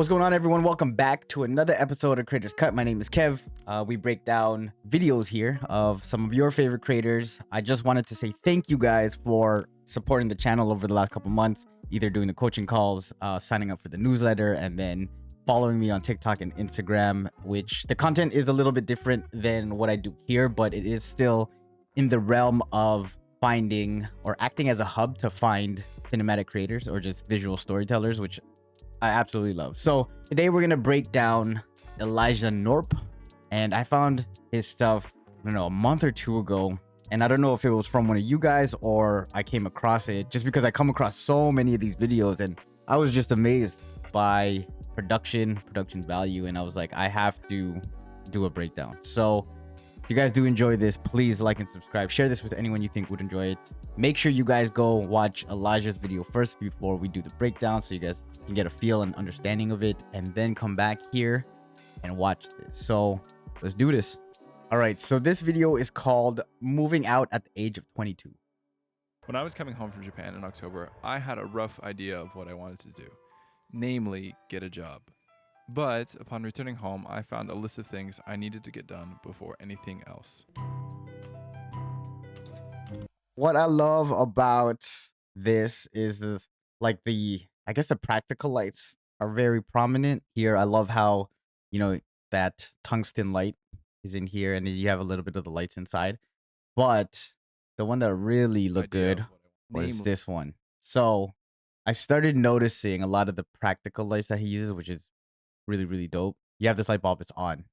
What's going on, everyone? Welcome back to another episode of Creators Cut. My name is Kev. We break down videos here of some of your favorite creators. I just wanted to say thank you guys for supporting the channel over the last couple months, either doing the coaching calls, signing up for the newsletter, and then following me on TikTok and Instagram, which the content is a little bit different than what I do here, but it is still in the realm of finding or acting as a hub to find cinematic creators or just visual storytellers, which I absolutely love. So today we're gonna break down Elijah Knorpp, and I found his stuff, I don't know, a month or two ago, and I don't know if it was from one of you guys or I came across it just because I come across so many of these videos, and I was just amazed by production value, and I was like, I have to do a breakdown. So if you guys do enjoy this, please like and subscribe. Share this with anyone you think would enjoy it. Make sure you guys go watch Elijah's video first before we do the breakdown so you guys can get a feel and understanding of it, and then come back here and watch this. So let's do this. All right, so this video is called Moving Out at the Age of 22. When I was coming home from Japan in October, I had a rough idea of what I wanted to do, namely get a job. But upon returning home, I found a list of things I needed to get done before anything else. What I love about this is like I guess the practical lights are very prominent here. I love how, that tungsten light is in here, and then you have a little bit of the lights inside. But the one that really looked good was this one. So I started noticing a lot of the practical lights that he uses, which is really, really dope. You have this light bulb, it's on.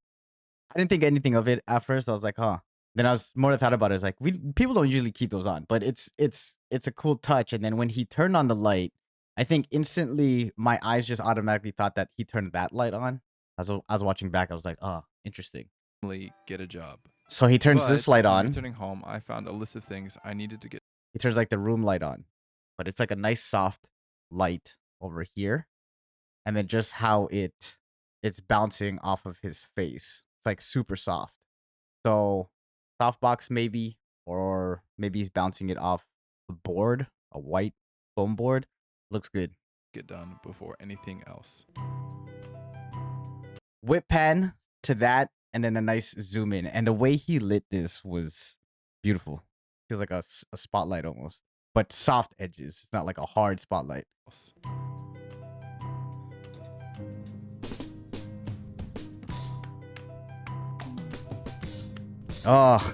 I didn't think anything of it at first. I was like, huh. Then I was more thought about it. It's like people don't usually keep those on, but it's a cool touch. And then when he turned on the light, I think instantly my eyes just automatically thought that he turned that light on. As I was watching back, I was like, oh, interesting. Get a job. So he turns this light on. Returning home, I found a list of things I needed to get. He turns like the room light on, but it's like a nice soft light over here, and then just how it's bouncing off of his face. It's like super soft. So softbox maybe, or maybe he's bouncing it off a board, a white foam board. Looks good. Get done before anything else. Whip pan to that, and then a nice zoom in. And the way he lit this was beautiful. Feels like a spotlight almost, but soft edges. It's not like a hard spotlight. Oh.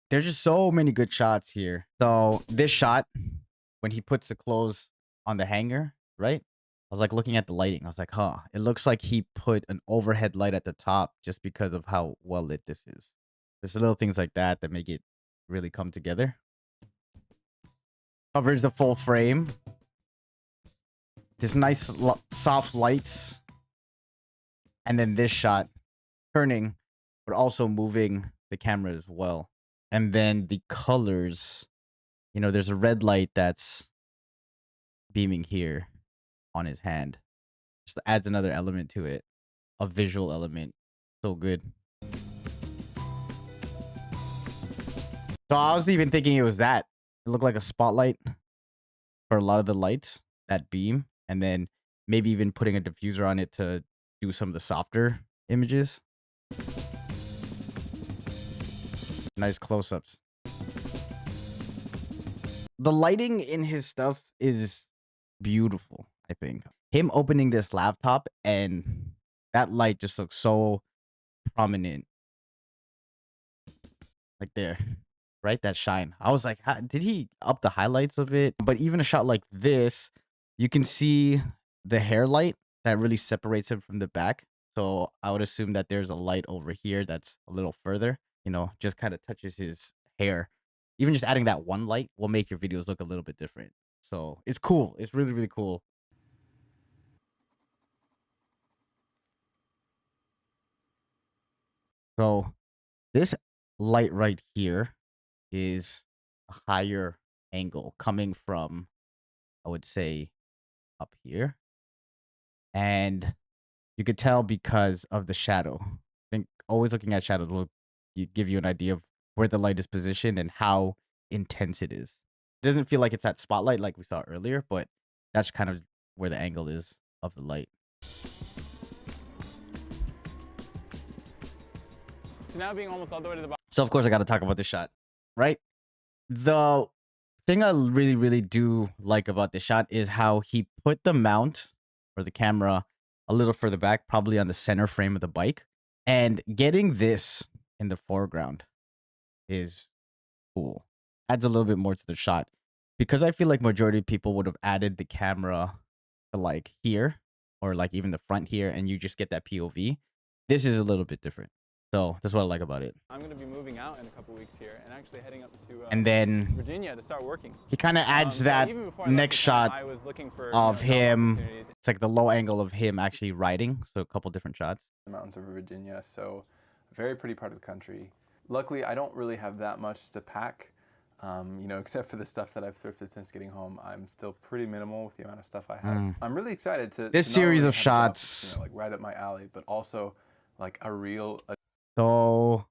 There's just so many good shots here. So this shot, when he puts the clothes on the hanger, right? I was like looking at the lighting. I was like, huh, it looks like he put an overhead light at the top just because of how well lit this is. There's little things like that that make it really come together. Covers the full frame. This nice soft lights. And then this shot turning, but also moving the camera as well. And then the colors, there's a red light that's beaming here on his hand. Just adds another element to it, a visual element. So good. So I was even thinking it was that. It looked like a spotlight for a lot of the lights, that beam. And then maybe even putting a diffuser on it to do some of the softer images. Nice close-ups. The lighting in his stuff is beautiful, I think. Him opening this laptop and that light just looks so prominent. Like there, right? That shine. I was like, did he up the highlights of it? But even a shot like this, you can see the hair light that really separates him from the back. So I would assume that there's a light over here that's a little further, just kind of touches his hair. Even just adding that one light will make your videos look a little bit different. So it's cool. It's really, really cool. So this light right here is a higher angle coming from, I would say, up here. And you could tell because of the shadow. I think always looking at shadows will give you an idea of where the light is positioned and how intense it is. Doesn't feel like it's that spotlight like we saw earlier, but that's kind of where the angle is of the light. So now being almost all the way to the bottom. So of course I got to talk about this shot, right? The thing I really, really do like about this shot is how he put the mount or the camera a little further back, probably on the center frame of the bike, and getting this in the foreground is cool. Adds a little bit more to the shot because I feel like majority of people would have added the camera to like here or like even the front here, and you just get that POV. This is a little bit different. So that's what I like about it. I'm going to be moving out in a couple weeks here and actually heading up to And then Virginia to start working. he kind of adds So that even before I left next Japan, shot I was looking for of job him. opportunities. It's like the low angle of him actually riding. So a couple different shots. The mountains of Virginia, so a very pretty part of the country. Luckily, I don't really have that much to pack. You know, except for the stuff that I've thrifted since getting home, I'm still pretty minimal with the amount of stuff I have. I'm really excited to This to not series only of have a job that's, shots, you know, like right up my alley, but also like a real so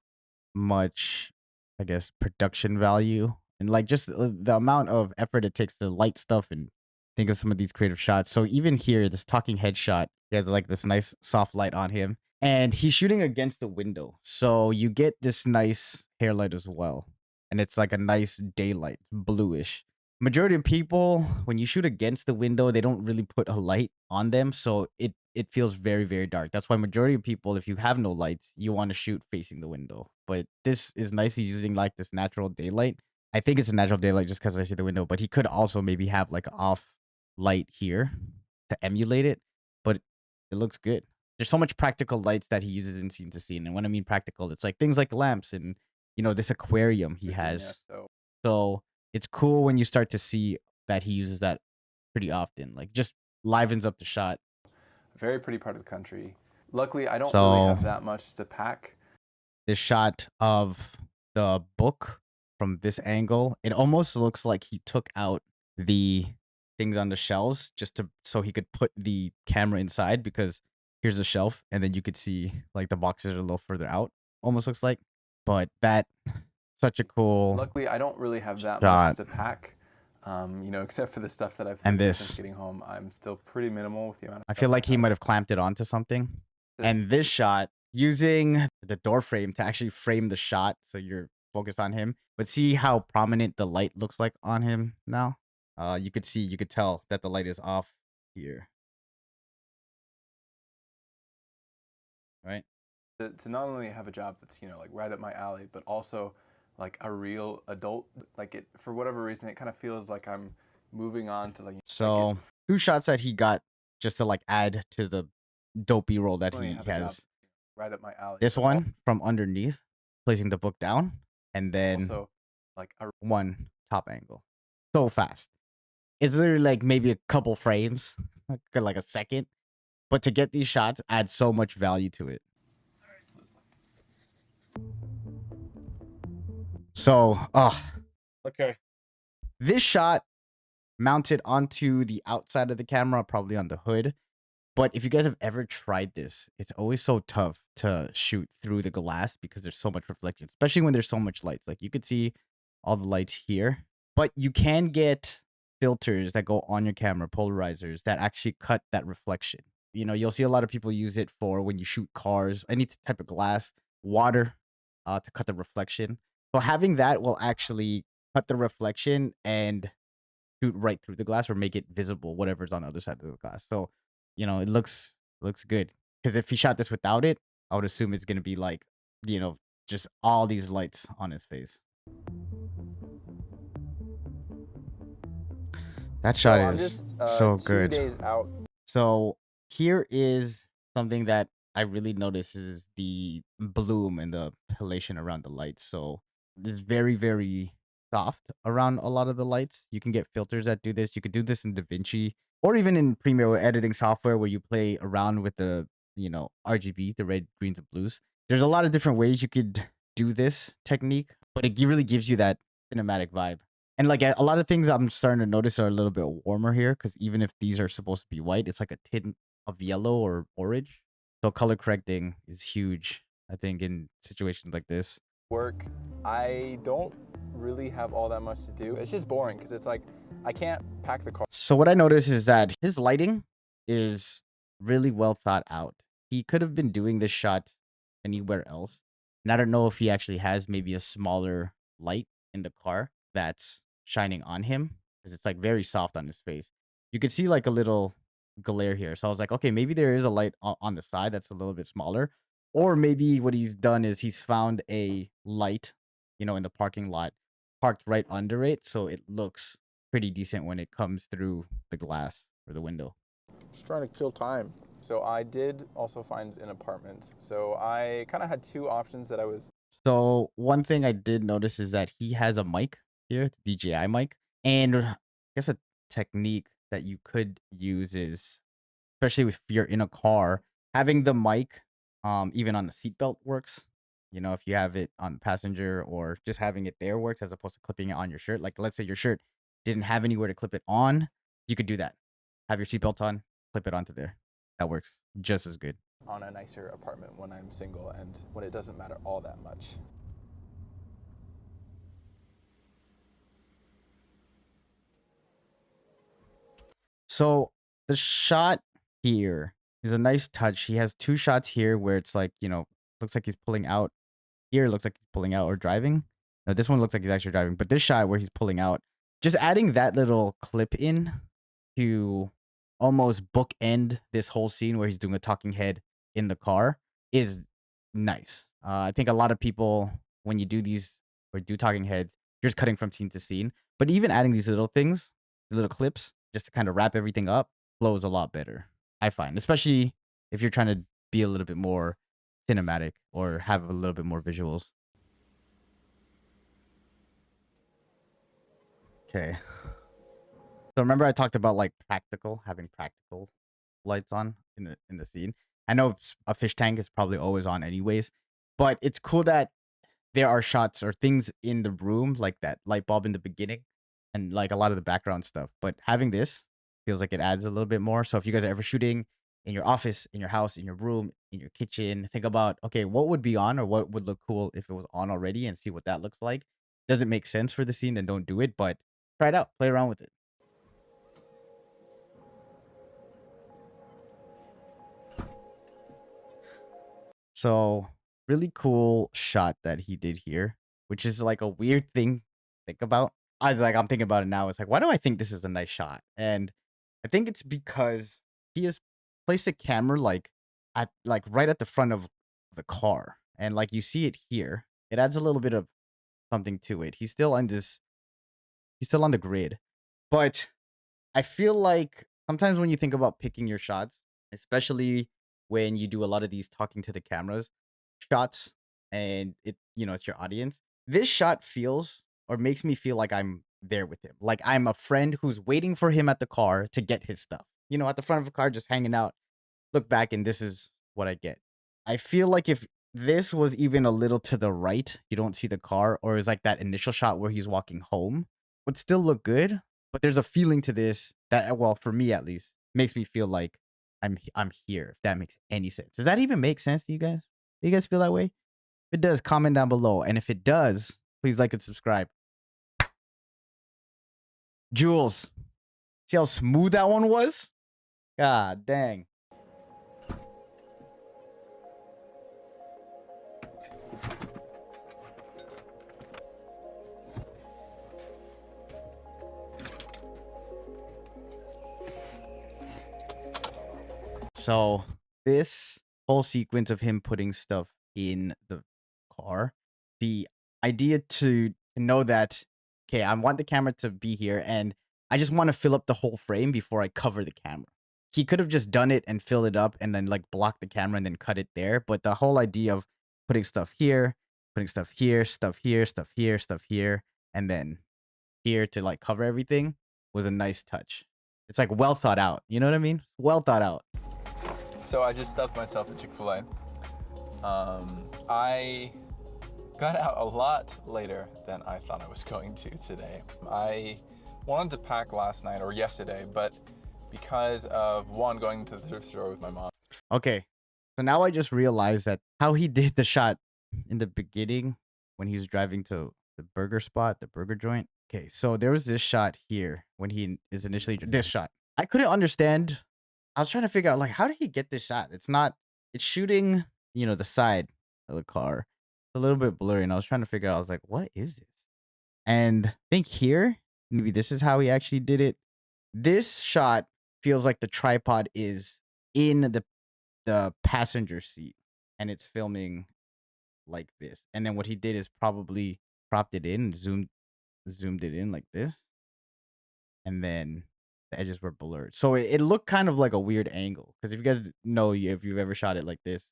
much, I guess, production value and like just the amount of effort it takes to light stuff and think of some of these creative shots. So even here, this talking head shot, he has like this nice soft light on him and he's shooting against the window. So you get this nice hair light as well. And it's like a nice daylight, bluish. Majority of people, when you shoot against the window, they don't really put a light on them. So it feels very, very dark. That's why majority of people, if you have no lights, you want to shoot facing the window. But this is nice. He's using like this natural daylight. I think it's a natural daylight just because I see the window, but he could also maybe have like an off light here to emulate it, but it looks good. There's so much practical lights that he uses in scene to scene. And when I mean practical, it's like things like lamps and, you know, this aquarium he Virginia, has. so So it's cool when you start to see that he uses that pretty often. Like just livens up the shot. a very pretty part of the country. Luckily, I don't really So have that much to pack. this shot of the book from this angle, it almost looks like he took out the things on the shelves just to so he could put the camera inside because here's a shelf and then you could see like the boxes are a little further out. Almost looks like, but that such a cool Luckily, I don't really have that much shot. to pack. You know, except for the stuff that I've And thrifted since this, getting home, I'm still pretty minimal with the amount of I stuff feel like I he have. might have clamped it onto something. And this shot, using the door frame to actually frame the shot so you're focused on him. But see how prominent the light looks like on him now? You could tell that the light is off here. Right? To not only have a job that's, you know, like right up my alley, but also like a real adult, like it, for whatever reason, it kind of feels like I'm moving on to like So two shots that he got just to like add to the dope B-roll that only he have a job has. right up my alley. This but one from underneath, placing the book down, and then also like a one top angle. So fast. It's literally like maybe a couple frames, like a second. But to get these shots adds so much value to it. So, okay. This shot mounted onto the outside of the camera, probably on the hood. But if you guys have ever tried this, it's always so tough to shoot through the glass because there's so much reflection, especially when there's so much lights. Like you could see all the lights here, but you can get filters that go on your camera, polarizers that actually cut that reflection. You know, you'll see a lot of people use it for when you shoot cars, any type of glass, water, to cut the reflection. So having that will actually cut the reflection and shoot right through the glass or make it visible, whatever's on the other side of the glass. So, you know, it looks good. Because if he shot this without it, I would assume it's gonna be like, you know, just all these lights on his face. That shot I'm is just so 2 good. days out. So here is something that I really notice is the bloom and the pelation around the lights. So this is very, very soft around a lot of the lights. You can get filters that do this. You could do this in DaVinci or even in Premiere editing software where you play around with the, you know, RGB, the red, greens, and blues. There's a lot of different ways you could do this technique, but it really gives you that cinematic vibe. And like a lot of things I'm starting to notice are a little bit warmer here because even if these are supposed to be white, it's like a tint of yellow or orange. So color correcting is huge, I think, in situations like this. Work. I don't really have all that much to do. It's just boring because it's like I can't pack the car. So what I noticed is that his lighting is really well thought out. He could have been doing this shot anywhere else. And I don't know if he actually has maybe a smaller light in the car that's shining on him because it's like very soft on his face. You could see like a little glare here. So I was like, okay, maybe there is a light on the side that's a little bit smaller. Or maybe what he's done is he's found a light, in the parking lot parked right under it. So it looks pretty decent when it comes through the glass or the window. Just trying to kill time. So I did also find an apartment. So I kind of had two options that I was. So one thing I did notice is that he has a mic here, the DJI mic. And I guess a technique that you could use is, especially if you're in a car, having the mic even on the seatbelt works. If you have it on the passenger or just having it there works as opposed to clipping it on your shirt. Like let's say your shirt didn't have anywhere to clip it on, you could do that. Have your seatbelt on, clip it onto there. That works just as good. On a nicer apartment when I'm single and when it doesn't matter all that much. So the shot here is a nice touch. He has two shots here where it's like, looks like he's pulling out. Here looks like he's pulling out or driving. No, this one looks like he's actually driving. But this shot where he's pulling out, just adding that little clip in to almost bookend this whole scene where he's doing a talking head in the car is nice. I think a lot of people, when you do these or do talking heads, you're just cutting from scene to scene. But even adding these little things, the little clips, just to kind of wrap everything up, flows a lot better, I find. Especially if you're trying to be a little bit more cinematic or have a little bit more visuals. Okay. So remember I talked about like having practical lights on in the scene. I know a fish tank is probably always on anyways, but it's cool that there are shots or things in the room like that light bulb in the beginning and like a lot of the background stuff. But having this feels like it adds a little bit more. So if you guys are ever shooting in your office, in your house, in your room, in your kitchen, think about, okay, what would be on or what would look cool if it was on already and see what that looks like. Does it make sense for the scene? Then don't do it, but try it out, play around with it. So really cool shot that he did here, which is like a weird thing to think about. I'm thinking about it now. It's like, why do I think this is a nice shot? And I think it's because he has placed a camera like right at the front of the car. And like you see it here. It adds a little bit of something to it. He's still on the grid. But I feel like sometimes when you think about picking your shots, especially when you do a lot of these talking to the cameras shots and it's your audience, this shot feels or makes me feel like I'm there with him. Like I'm a friend who's waiting for him at the car to get his stuff. At the front of a car just hanging out. Look back and this is what I get. I feel like if this was even a little to the right, you don't see the car, or is like that initial shot where he's walking home, would still look good. But there's a feeling to this that, well, for me at least, makes me feel like I'm here. If that makes any sense. Does that even make sense to you guys? Do you guys feel that way? If it does, comment down below. And if it does, please like and subscribe. Jules, see how smooth that one was? God dang. So this whole sequence of him putting stuff in the car, the idea to know that, okay, I want the camera to be here and I just want to fill up the whole frame before I cover the camera. He could have just done it and fill it up and then like block the camera and then cut it there. But the whole idea of putting stuff here, putting stuff here, stuff here, stuff here, stuff here, and then here to like cover everything was a nice touch. It's like well thought out. You know what I mean? It's well thought out. So I just stuffed myself at Chick-fil-A. I got out a lot later than I thought I was going to today. I wanted to pack last night or yesterday, but because of one, going to the thrift store with my mom. Okay. So now I just realized that how he did the shot in the beginning when he was driving to The burger spot, the burger joint. Okay, so there was this shot here when he is initially this shot. I couldn't understand. I was trying to figure out like how did he get this shot? It's not. It's shooting, the side of the car. It's a little bit blurry, and I was trying to figure out. I was like, what is this? And I think here, maybe this is how he actually did it. This shot feels like the tripod is in the passenger seat, and it's filming like this. And then what he did is probably cropped it in, zoomed it in like this, and then the edges were blurred. So it looked kind of like a weird angle. Because if you guys know, if you've ever shot it like this,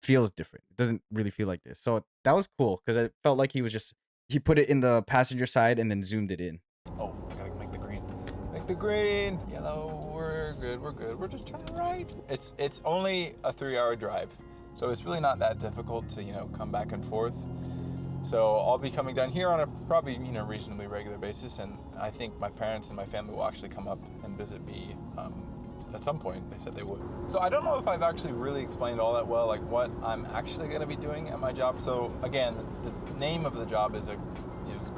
it feels different. It doesn't really feel like this. So that was cool because it felt like he put it in the passenger side and then zoomed it in. Oh, I gotta make the green. Make the green. Yellow. We're good. We're good. We're just turning right. It's only a 3-hour drive, so it's really not that difficult to come back and forth. So I'll be coming down here on a probably reasonably regular basis, and I think my parents and my family will actually come up and visit me at some point. They said they would. So I don't know if I've actually really explained all that well, like what I'm actually going to be doing at my job. So again, the name of the job is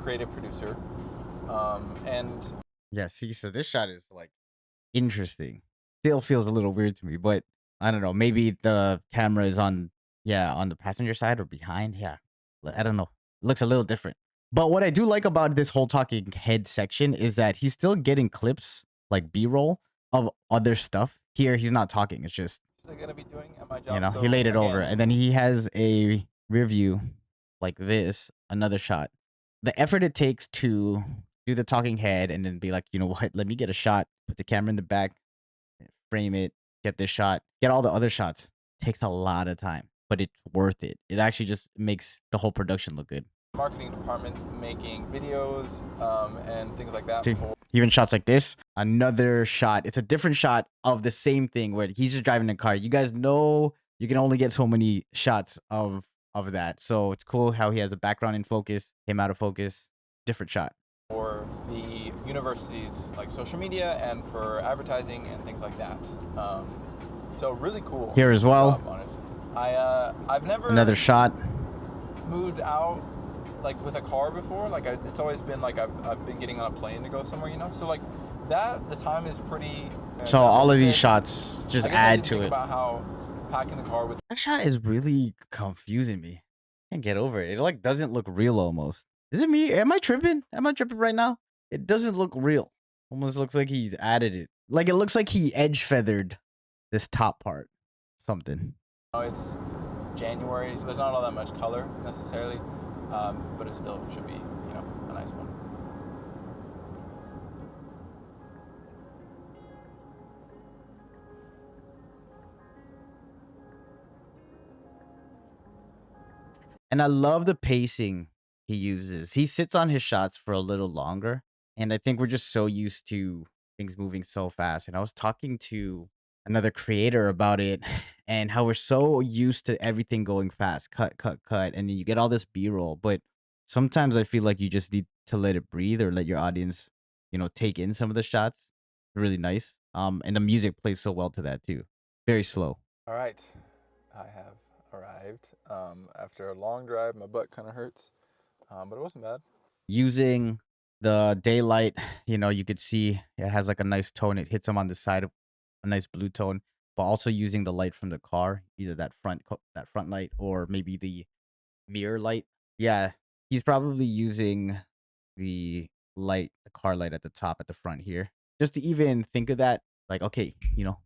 creative producer, and Yeah, see, so this shot is like interesting. Still feels a little weird to me, but I don't know. Maybe the camera is on the passenger side or behind. Yeah, I don't know. It looks a little different. But what I do like about this whole talking head section is that he's still getting clips like B-roll of other stuff. Here, he's not talking. It's just going to be doing at my job. he laid it over, and then he has a rear view like this, another shot. The effort it takes to do the talking head and then be like, you know what, let me get a shot, put the camera in the back, frame it, get this shot, get all the other shots. Takes a lot of time, but it's worth it. It actually just makes the whole production look good. Marketing department making videos and things like that. See, even shots like this, another shot. It's a different shot of the same thing where he's just driving a car. You guys know you can only get so many shots of that. So it's cool how he has a background in focus, him out of focus, different shot. For the university's like social media and for advertising and things like that. So really cool. Here as well. Job, honestly. I've never Another shot. moved out like with a car before. Like it's always been like I've been getting on a plane to go somewhere, So like the time is pretty. So all of these shots just add to it. About how packing the car with that shot is really confusing me. Can't get over it. It like doesn't look real almost. Is it me? Am I tripping? Am I tripping right now? It doesn't look real. Almost looks like he's added it. Like it looks like he edge feathered this top part. Something. It's January, so there's not all that much color necessarily, but it still should be, a nice one. And I love the pacing he uses. He sits on his shots for a little longer. And I think we're just so used to things moving so fast. And I was talking to another creator about it and how we're so used to everything going fast, cut, cut, cut. And then you get all this B-roll. But sometimes I feel like you just need to let it breathe or let your audience, take in some of the shots. Really nice. And the music plays so well to that too. Very slow. All right, I have arrived. After a long drive, my butt kind of hurts, but it wasn't bad. Using the daylight, you could see it has like a nice tone. It hits him on the side of a nice blue tone, but also using the light from the car, either that front light or maybe the mirror light. Yeah, he's probably using the car light at the top at the front here. Just to even think of that, like, okay,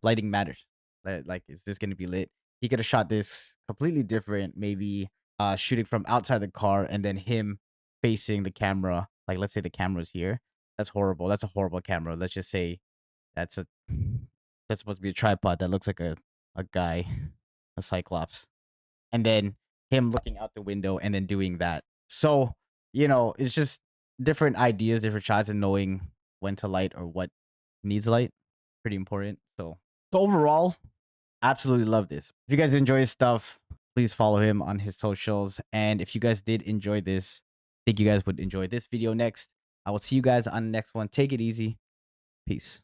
lighting matters. Like, is this gonna be lit? He could have shot this completely different, maybe shooting from outside the car and then him facing the camera. Like, let's say the camera's here. That's horrible. That's a horrible camera. Let's just say that's a that's supposed to be a tripod that looks like a guy, a cyclops. And then him looking out the window and then doing that. So, it's just different ideas, different shots, and knowing when to light or what needs light. Pretty important. So overall, absolutely love this. If you guys enjoy his stuff, please follow him on his socials. And if you guys did enjoy this, I think you guys would enjoy this video next. I will see you guys on the next one. Take it easy. Peace.